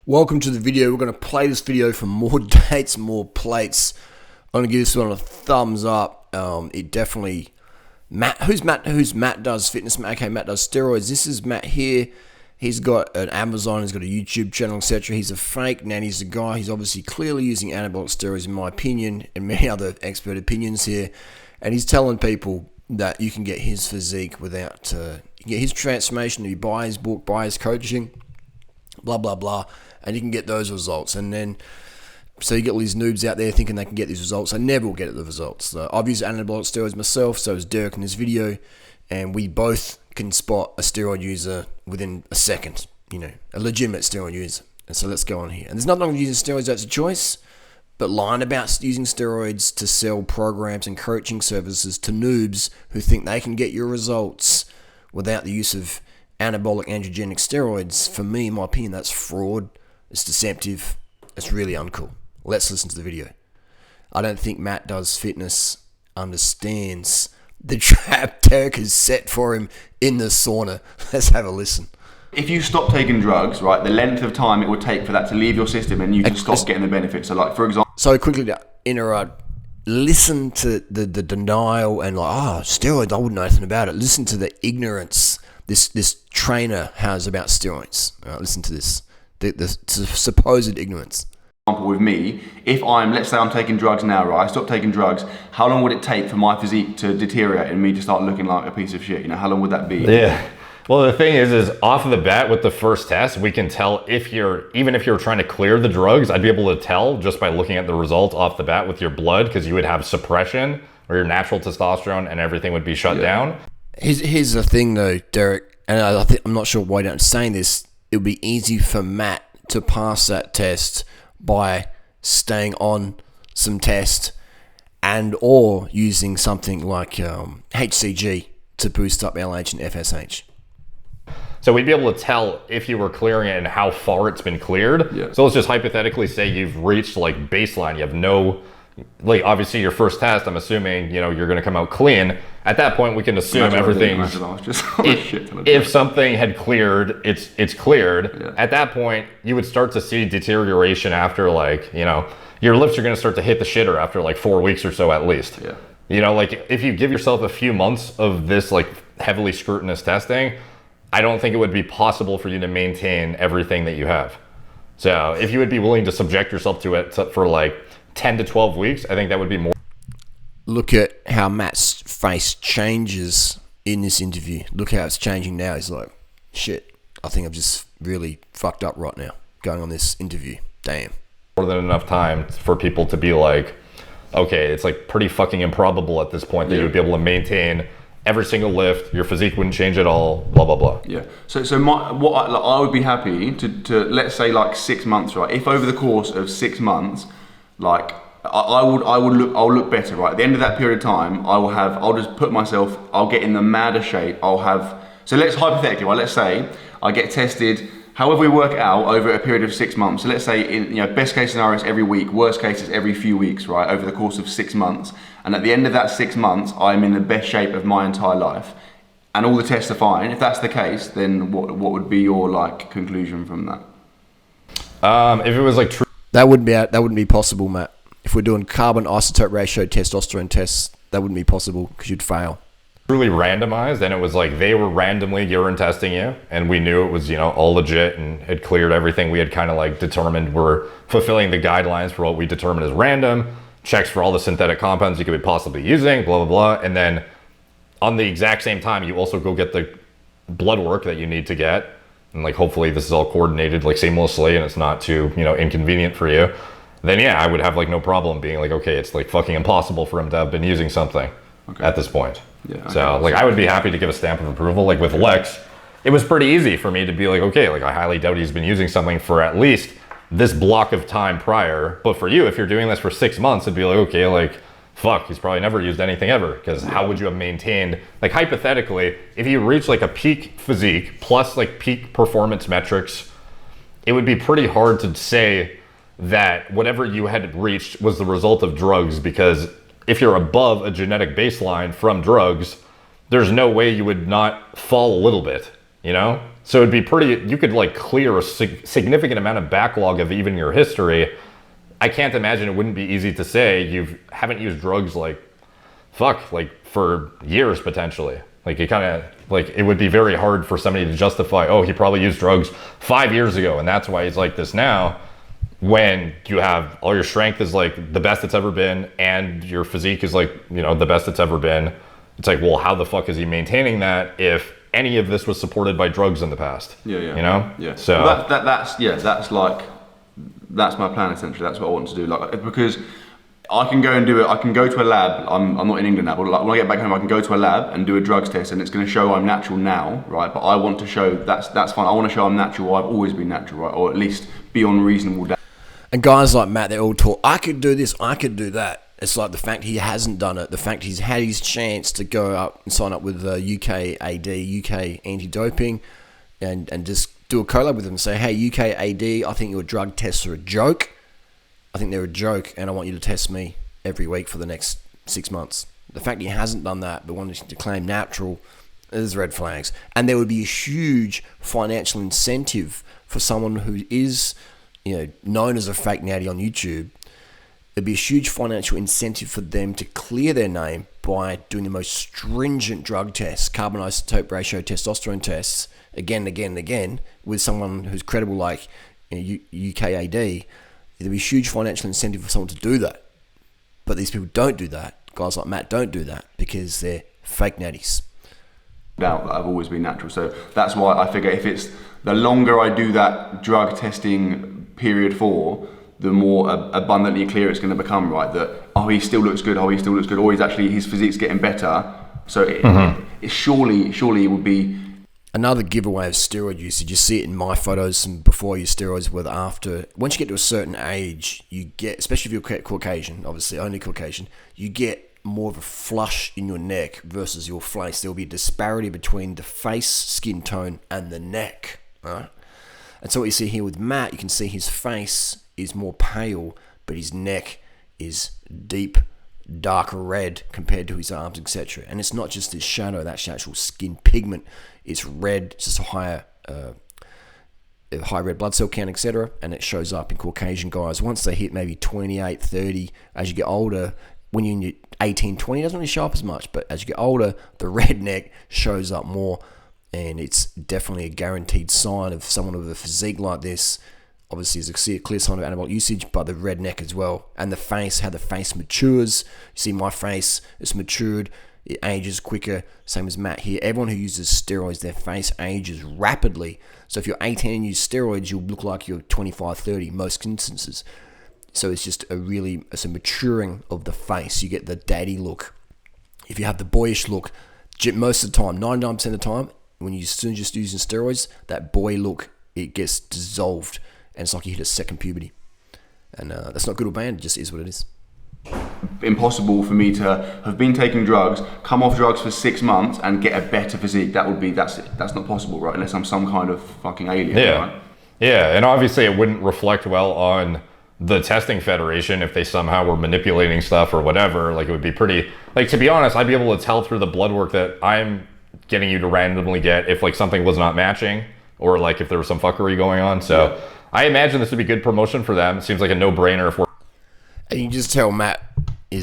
Welcome to the video. We're going to play this video for more dates, more plates. I'm going to give this one a thumbs up. It definitely... Matt, who's Matt does fitness. Okay, Matt does steroids. This is Matt here. He's got an Amazon, he's got a YouTube channel, etc. He's a fake nanny's a guy. He's obviously clearly using anabolic steroids, in my opinion, and many other expert opinions here. And he's telling people that you can get his physique without... you can get his transformation if you buy his book, buy his coaching, blah, blah, blah. And you can get those results. And then, so you get all these noobs out there thinking they can get these results. They never will get the results. So I've used anabolic steroids myself, so has Derek in this video. And we both can spot a steroid user within a second, you know, a legitimate steroid user. And so let's go on here. And there's nothing wrong with using steroids, that's a choice. But lying about using steroids to sell programs and coaching services to noobs who think they can get your results without the use of anabolic androgenic steroids, for me, in my opinion, that's fraud. It's deceptive. It's really uncool. Let's listen to the video. I don't think Matt Does Fitness understands the trap Derek has set for him in the sauna. Let's have a listen. If you stop taking drugs, right, the length of time it would take for that to leave your system and you can stop getting the benefits. So like, for example... So quickly to interrupt, listen to the denial and like, steroids, I wouldn't know anything about it. Listen to the ignorance this trainer has about steroids. Listen to this. The supposed ignorance. With me, if let's say I'm taking drugs now, right? I stop taking drugs. How long would it take for my physique to deteriorate and me to start looking like a piece of shit? You know, how long would that be? Yeah. Well, the thing is off of the bat with the first test, we can tell even if you're trying to clear the drugs, I'd be able to tell just by looking at the results off the bat with your blood, because you would have suppression or your natural testosterone and everything would be shut down. Here's the thing though, Derek, and I'm not sure why I'm saying this. It would be easy for Matt to pass that test by staying on some test and or using something like HCG to boost up LH and FSH. So we'd be able to tell if you were clearing it and how far it's been cleared. Yeah. So let's just hypothetically say you've reached like baseline. You have no, like obviously your first test, I'm assuming, you know, you're going to come out clean. At that point, we can assume everything's, if something had cleared, it's cleared. Yeah. At that point, you would start to see deterioration after like, you know, your lifts are going to start to hit the shitter after like 4 weeks or so at least. Yeah. You know, like if you give yourself a few months of this like heavily scrutinous testing, I don't think it would be possible for you to maintain everything that you have. So if you would be willing to subject yourself to it for like 10 to 12 weeks, I think that would be more. Look at how Matt's face changes in this interview. Look how it's changing now. He's like, shit, I think I've just really fucked up right now going on this interview. Damn. More than enough time for people to be like, okay, it's like pretty fucking improbable at this point that you would be able to maintain every single lift, your physique wouldn't change at all, blah, blah, blah. Yeah, so I would be happy to let's say like 6 months, right? If over the course of 6 months, like I'll look better, right? At the end of that period of time, I'll just put myself, I'll get in the madder shape. So let's hypothetically, right? Let's say I get tested, however we work it out over a period of 6 months. So let's say in, you know, best case scenario is every week, worst case is every few weeks, right? Over the course of 6 months. And at the end of that 6 months, I'm in the best shape of my entire life. And all the tests are fine. If that's the case, then what would be your like conclusion from that? If it was like true. That wouldn't be possible, Matt. If we're doing carbon isotope ratio testosterone tests, that wouldn't be possible because you'd fail. Truly randomized, and it was like they were randomly urine testing you, and we knew it was, you know, all legit and it cleared everything. We had kind of like determined we're fulfilling the guidelines for what we determined as random, checks for all the synthetic compounds you could be possibly using, blah, blah, blah. And then on the exact same time, you also go get the blood work that you need to get. And like, hopefully this is all coordinated like seamlessly and it's not too, you know, inconvenient for you. Then yeah, I would have like no problem being like, okay, it's like fucking impossible for him to have been using something at this point. Yeah, so like I would be happy to give a stamp of approval. Like with Lex, it was pretty easy for me to be like, okay, like I highly doubt he's been using something for at least this block of time prior. But for you, if you're doing this for 6 months, it'd be like, okay, like fuck, he's probably never used anything ever, because how would you have maintained, like hypothetically, if you reach like a peak physique plus like peak performance metrics, it would be pretty hard to say that whatever you had reached was the result of drugs, because if you're above a genetic baseline from drugs, there's no way you would not fall a little bit, you know? So it'd be pretty, you could like clear a significant amount of backlog of even your history. I can't imagine it wouldn't be easy to say you haven't used drugs like for years potentially. Like it kind of like it would be very hard for somebody to justify, oh, he probably used drugs 5 years ago and that's why he's like this now, when you have all your strength is like the best it's ever been and your physique is like, you know, the best it's ever been. It's like, well, how the fuck is he maintaining that if any of this was supported by drugs in the past? Yeah. You know? Yeah. So well, that's my plan essentially. That's what I want to do. Like, because I can go and do it. I can go to a lab. I'm not in England now, but like when I get back home, I can go to a lab and do a drugs test, and it's going to show I'm natural now, right? But I want to show that's fine. I want to show I'm natural. I've always been natural, right? Or at least be on reasonable doubt. And guys like Matt, they all talk, I could do this, I could do that. It's like the fact he hasn't done it, the fact he's had his chance to go up and sign up with UK AD, UK anti-doping, and just do a collab with them and say, hey, UK AD, I think your drug tests are a joke. I think they're a joke, and I want you to test me every week for the next 6 months. The fact he hasn't done that, but wanted to claim natural, is red flags. And there would be a huge financial incentive for someone who is, you know, known as a fake natty on YouTube. There'd be a huge financial incentive for them to clear their name by doing the most stringent drug tests, carbon isotope ratio testosterone tests, again and again and again, with someone who's credible like, you know, UKAD. There'd be a huge financial incentive for someone to do that. But these people don't do that. Guys like Matt don't do that because they're fake natties. Doubt that I've always been natural. So that's why I figure if it's the longer I do that drug testing period for, the more abundantly clear it's going to become, right? That, oh, he still looks good, or his physique's getting better. So it surely it would be. Another giveaway of steroid usage, you see it in my photos from before you steroids with after. Once you get to a certain age, you get, especially if you're Caucasian, obviously only Caucasian, you get more of a flush in your neck versus your face. There'll be a disparity between the face skin tone and the neck, right? And so what you see here with Matt, you can see his face is more pale, but his neck is deep, darker red compared to his arms, etc. And it's not just his shadow, that's actual skin pigment. It's red, it's just a high red blood cell count, etc. And it shows up in Caucasian guys. Once they hit maybe 28, 30, as you get older, when you're in your 18, 20, it doesn't really show up as much. But as you get older, the red neck shows up more. And it's definitely a guaranteed sign of someone with a physique like this. Obviously, there's a clear sign of anabolic usage, but the red neck as well. And the face, how the face matures. You see my face, it's matured. It ages quicker, same as Matt here. Everyone who uses steroids, their face ages rapidly. So if you're 18 and use steroids, you'll look like you're 25, 30, most instances. So it's just it's a maturing of the face. You get the daddy look. If you have the boyish look, most of the time, 99% of the time, when you're soon just using steroids, that boy look, it gets dissolved. And it's like you hit a second puberty. And that's not good or bad, it just is what it is. Impossible for me to have been taking drugs, come off drugs for 6 months and get a better physique. That's not possible, right? Unless I'm some kind of fucking alien, yeah. Right? Yeah, and obviously it wouldn't reflect well on the testing federation if they somehow were manipulating stuff or whatever. Like, it would be pretty, like, to be honest, I'd be able to tell through the blood work that I'm getting you to randomly get if like something was not matching or like if there was some fuckery going on. So yeah. I imagine this would be good promotion for them. It seems like a no-brainer if we're. And you just tell Matt he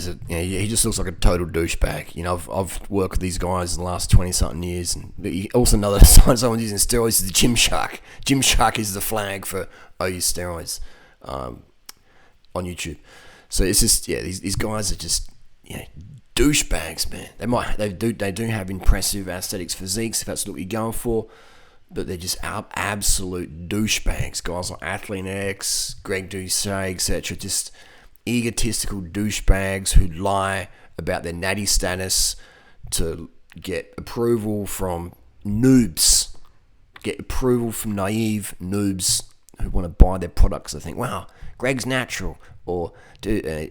just looks like a total douchebag. You know, I've worked with these guys in the last 20-something years, and also another sign someone's using steroids is the Gymshark. Gymshark is the flag for use steroids on YouTube. So it's just these guys are just douchebags, man. They do have impressive aesthetics, physiques if that's what you're going for, but they're just absolute douchebags. Guys like Athlete X, Greg Doucet, etc. Just egotistical douchebags who lie about their natty status to get approval from noobs, get approval from naive noobs who want to buy their products. I think, wow, Greg's natural, or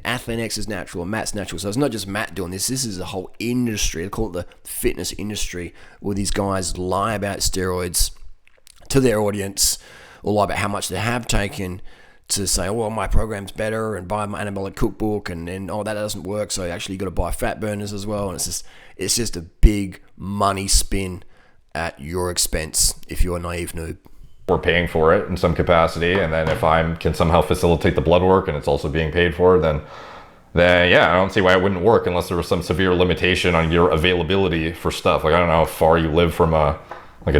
Athlete X is natural, or Matt's natural. So it's not just Matt doing this. This is a whole industry. They call it the fitness industry, where these guys lie about steroids to their audience, or lie about how much they have taken, to say, oh, well, my program's better, and buy my anabolic cookbook, and then, oh, that doesn't work, so actually you got to buy fat burners as well. And it's just a big money spin at your expense if you're a naive noob. We're paying for it in some capacity, and then if I can somehow facilitate the blood work and it's also being paid for, then yeah, I don't see why it wouldn't work unless there was some severe limitation on your availability for stuff. Like, I don't know how far you live from a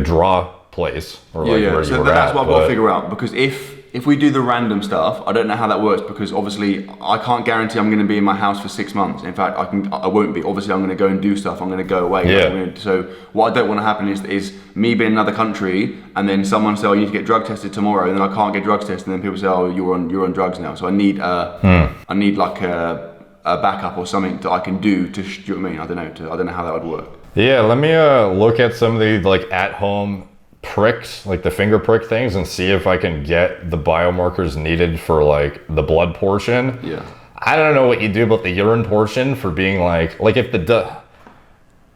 draw place or like where so you were that's at, what I've got to figure out, because if we do the random stuff, I don't know how that works, because obviously I can't guarantee I'm going to be in my house for 6 months. In fact, I won't be. Obviously I'm going to go and do stuff, I'm going to go away. Yeah. So what I don't want to happen is me being in another country and then someone say, oh, you need to get drug tested tomorrow, and then I can't get drug tested, and then people say, oh, you're on drugs now. So I need like a backup or something that I can do to, do you know what I mean? I don't know how that would work. Yeah, let me look at some of the like at-home pricks, like the finger prick things, and see if I can get the biomarkers needed for like the blood portion. Yeah. I don't know what you do about the urine portion for being like if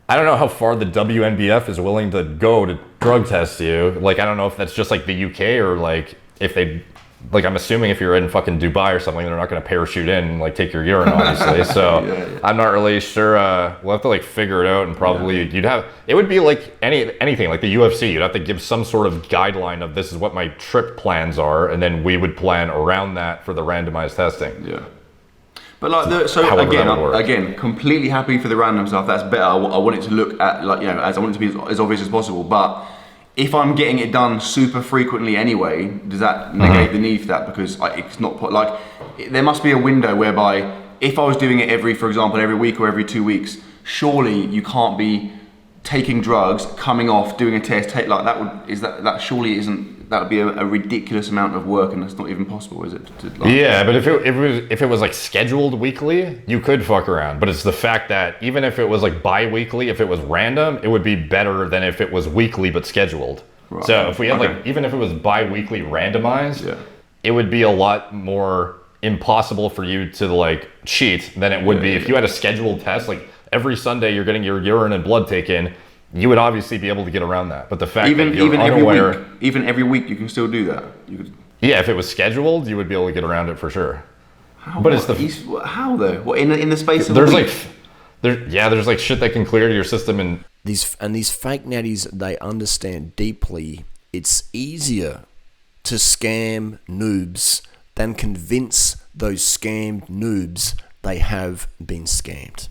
I don't know how far the WNBF is willing to go to drug test you. Like, I don't know if that's just like the UK, or like if they, like, I'm assuming if you're in fucking Dubai or something, they're not going to parachute in and like take your urine, obviously. So yeah. I'm not really sure. We'll have to like figure it out, and probably it would be like anything like the UFC. You'd have to give some sort of guideline of this is what my trip plans are, and then we would plan around that for the randomized testing. Yeah. But like again, completely happy for the random stuff. That's better. I want it to look at as I want it to be as obvious as possible. But if I'm getting it done super frequently anyway, does that negate the need for that? Because it's not there must be a window whereby if I was doing it for example, every week or every 2 weeks, surely you can't be taking drugs, coming off, doing a test, that would be a ridiculous amount of work, and that's not even possible, is it? Yeah, but if it was like scheduled weekly, you could fuck around. But it's the fact that even if it was like bi-weekly, if it was random, it would be better than if it was weekly but scheduled. Right. So if we had even if it was bi-weekly randomized, it would be a lot more impossible for you to like cheat than it would be if you had a scheduled test. Like every Sunday you're getting your urine and blood taken. You would obviously be able to get around that, but the fact that you're unaware, even every week, you can still do that. Yeah, if it was scheduled, you would be able to get around it for sure. How? But how though? What in the space of there's a week? There's like shit that can clear to your system, and these fake natties, they understand deeply. It's easier to scam noobs than convince those scammed noobs they have been scammed.